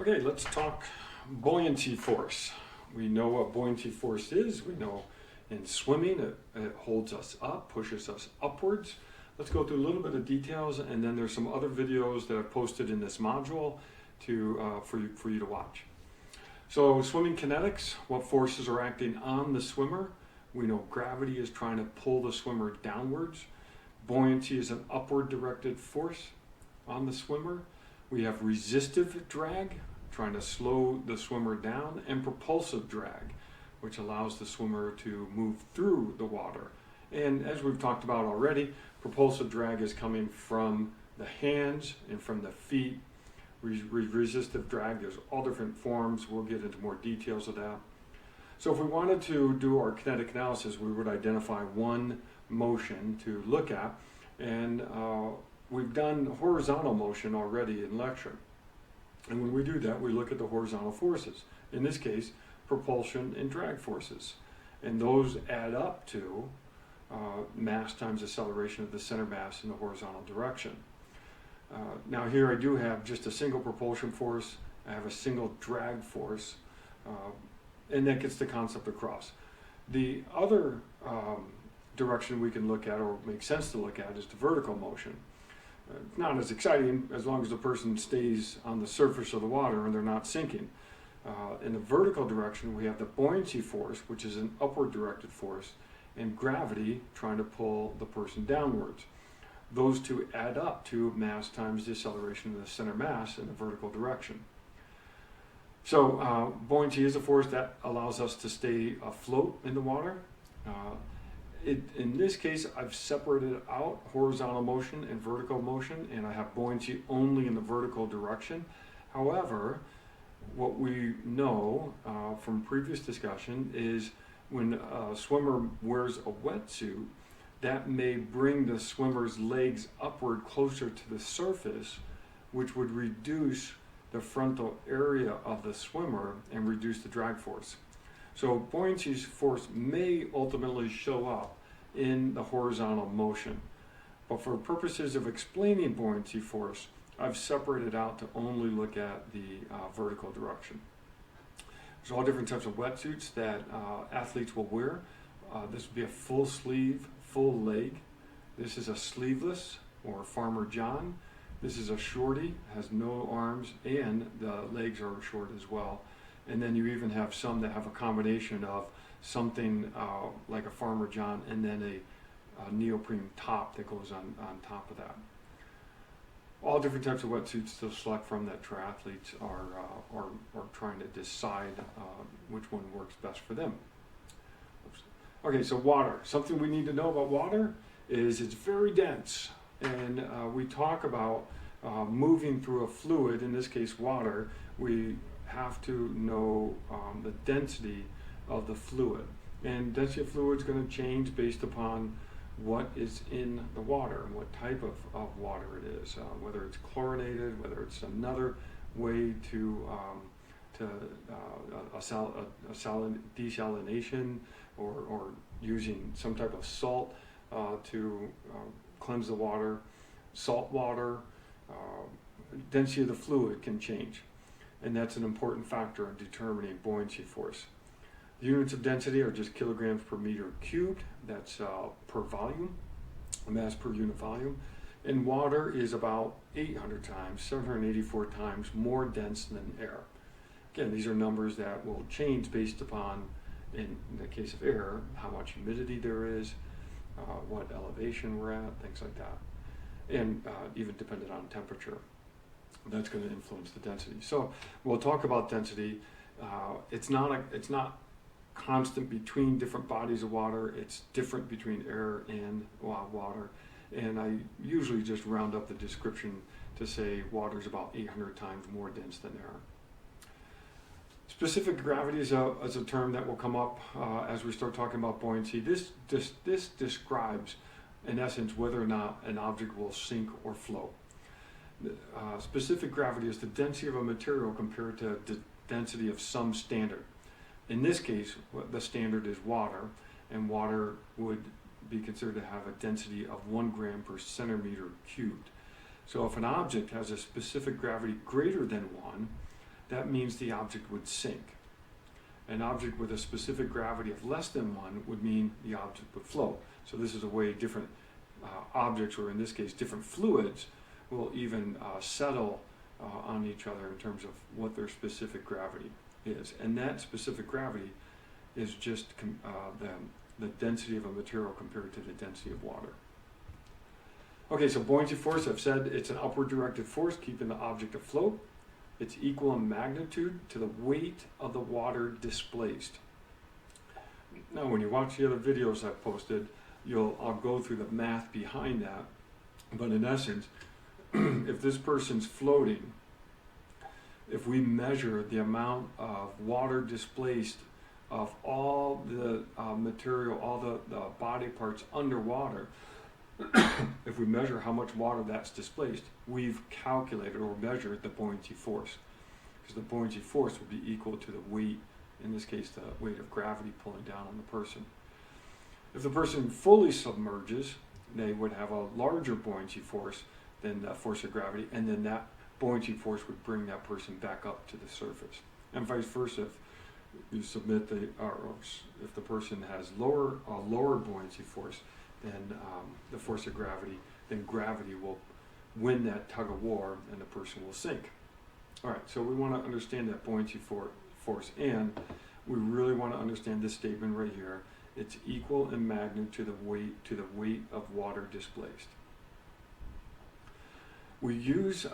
Okay, let's talk buoyancy force. We know what buoyancy force is. We know in swimming it holds us up, pushes us upwards. Let's go through a little bit of details, and then there's some other videos that I've posted in this module for you to watch. So swimming kinetics, what forces are acting on the swimmer? We know gravity is trying to pull the swimmer downwards. Buoyancy is an upward directed force on the swimmer. We have resistive drag, trying to slow the swimmer down, and propulsive drag, which allows the swimmer to move through the water. And as we've talked about already, propulsive drag is coming from the hands and from the feet. Resistive drag, there's all different forms. We'll get into more details of that. So if we wanted to do our kinetic analysis, we would identify one motion to look at, and we've done horizontal motion already in lecture. And when we do that, we look at the horizontal forces. In this case, propulsion and drag forces. And those add up to mass times acceleration of the center mass in the horizontal direction. Now here I do have just a single propulsion force. I have a single drag force. And that gets the concept across. The other direction we can look at, or makes sense to look at, is the vertical motion. Not as exciting as long as the person stays on the surface of the water and they're not sinking. In the vertical direction, we have the buoyancy force, which is an upward directed force, and gravity trying to pull the person downwards. Those two add up to mass times the acceleration of the center mass in the vertical direction. So buoyancy is a force that allows us to stay afloat in the water. In this case, I've separated out horizontal motion and vertical motion, and I have buoyancy only in the vertical direction. However, what we know from previous discussion is when a swimmer wears a wetsuit, that may bring the swimmer's legs upward closer to the surface, which would reduce the frontal area of the swimmer and reduce the drag force. So buoyancy's force may ultimately show up in the horizontal motion. But for purposes of explaining buoyancy force, I've separated out to only look at the vertical direction. There's all different types of wetsuits that athletes will wear. This would be a full sleeve, full leg. This is a sleeveless, or Farmer John. This is a shorty, has no arms, and the legs are short as well. And then you even have some that have a combination of something like a Farmer John and then a neoprene top that goes on top of that. All different types of wetsuits to select from that triathletes are trying to decide which one works best for them. Oops. Okay, so water. Something we need to know about water is it's very dense. And we talk about moving through a fluid, in this case water. We have to know the density of the fluid. And density of fluid is going to change based upon what is in the water and what type of water it is, whether it's chlorinated, whether it's another way to desalination, or using some type of salt to cleanse the water. Salt water, density of the fluid can change, and that's an important factor in determining buoyancy force. The units of density are just kilograms per meter cubed. That's per volume, mass per unit volume. And water is about 800 times, 784 times more dense than air. Again, these are numbers that will change based upon, in the case of air, how much humidity there is, what elevation we're at, things like that. And even dependent on temperature. That's going to influence the density. So we'll talk about density. It's not constant between different bodies of water. It's different between air and water. And I usually just round up the description to say water is about 800 times more dense than air. Specific gravity is a term that will come up as we start talking about buoyancy. This describes, in essence, whether or not an object will sink or float. Specific gravity is the density of a material compared to the density of some standard. In this case, the standard is water, and water would be considered to have a density of 1 gram per centimeter cubed. So if an object has a specific gravity greater than 1, that means the object would sink. An object with a specific gravity of less than 1 would mean the object would float. So this is a way different objects, or in this case different fluids, will even settle on each other in terms of what their specific gravity is. And that specific gravity is just the density of a material compared to the density of water. Okay, so buoyancy force, I've said it's an upward directed force keeping the object afloat. It's equal in magnitude to the weight of the water displaced. Now, when you watch the other videos I've posted, I'll go through the math behind that. But in essence, if this person's floating, if we measure the amount of water displaced of all the material, all the body parts underwater, if we measure how much water that's displaced, we've calculated or measured the buoyancy force. Because the buoyancy force will be equal to the weight, in this case the weight of gravity pulling down on the person. If the person fully submerges, they would have a larger buoyancy force than the force of gravity, and then that buoyancy force would bring that person back up to the surface. And vice versa, if you submit if the person has a lower buoyancy force than the force of gravity, then gravity will win that tug of war and the person will sink. All right, so we want to understand that buoyancy force, and we really want to understand this statement right here. It's equal in magnitude to the weight of water displaced. We use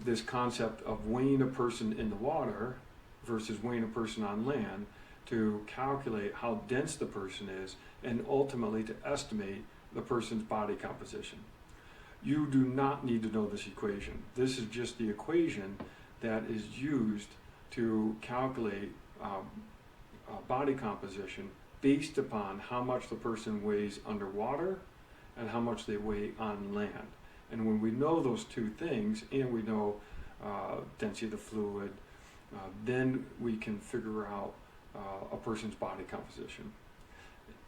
this concept of weighing a person in the water versus weighing a person on land to calculate how dense the person is and ultimately to estimate the person's body composition. You do not need to know this equation. This is just the equation that is used to calculate body composition based upon how much the person weighs underwater and how much they weigh on land. And when we know those two things, and we know density of the fluid, then we can figure out a person's body composition.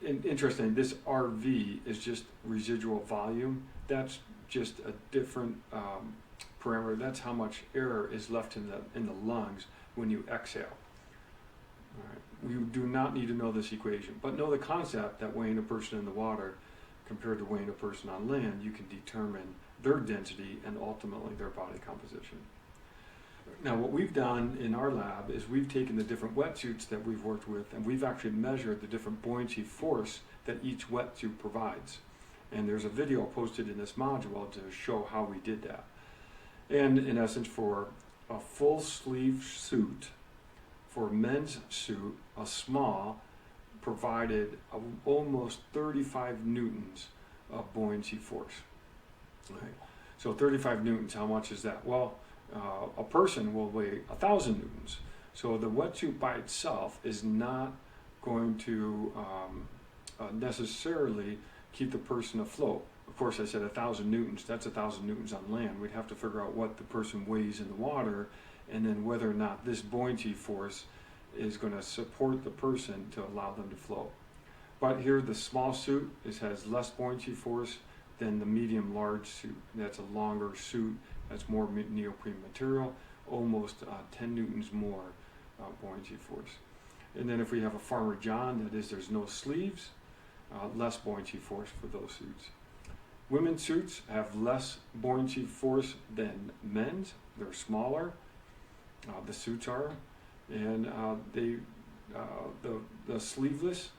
Interesting, this RV is just residual volume. That's just a different parameter. That's how much air is left in the lungs when you exhale. All right. You do not need to know this equation, but know the concept that weighing a person in the water compared to weighing a person on land, you can determine their density and ultimately their body composition. Now, what we've done in our lab is we've taken the different wetsuits that we've worked with, and we've actually measured the different buoyancy force that each wetsuit provides. And there's a video posted in this module to show how we did that. And in essence, for a full sleeve suit, for a men's suit, a small provided almost 35 newtons of buoyancy force. Right. So 35 newtons, how much is that? Well, a person will weigh 1,000 newtons. So the wetsuit by itself is not going to necessarily keep the person afloat. Of course, I said 1,000 newtons. That's 1,000 newtons on land. We'd have to figure out what the person weighs in the water, and then whether or not this buoyancy force is going to support the person to allow them to float. But here, the small suit has less buoyancy force than the medium-large suit. That's a longer suit. That's more neoprene material, almost 10 newtons more buoyancy force. And then if we have a Farmer John, that is, there's no sleeves, less buoyancy force for those suits. Women's suits have less buoyancy force than men's. They're smaller, the suits are, and the sleeveless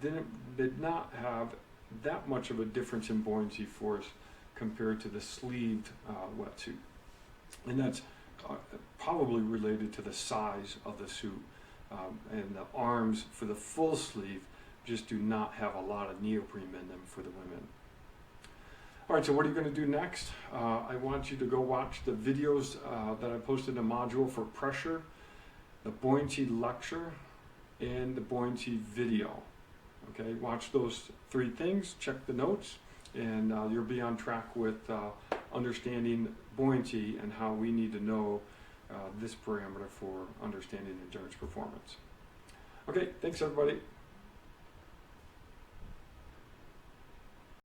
did not have that much of a difference in buoyancy force compared to the sleeved wetsuit. And that's probably related to the size of the suit. And the arms for the full sleeve just do not have a lot of neoprene in them for the women. All right, so what are you going to do next? I want you to go watch the videos that I posted in the module for pressure, the buoyancy lecture, and the buoyancy video. Okay, watch those 3 things, check the notes, and you'll be on track with understanding buoyancy and how we need to know this parameter for understanding endurance performance. Okay, thanks everybody.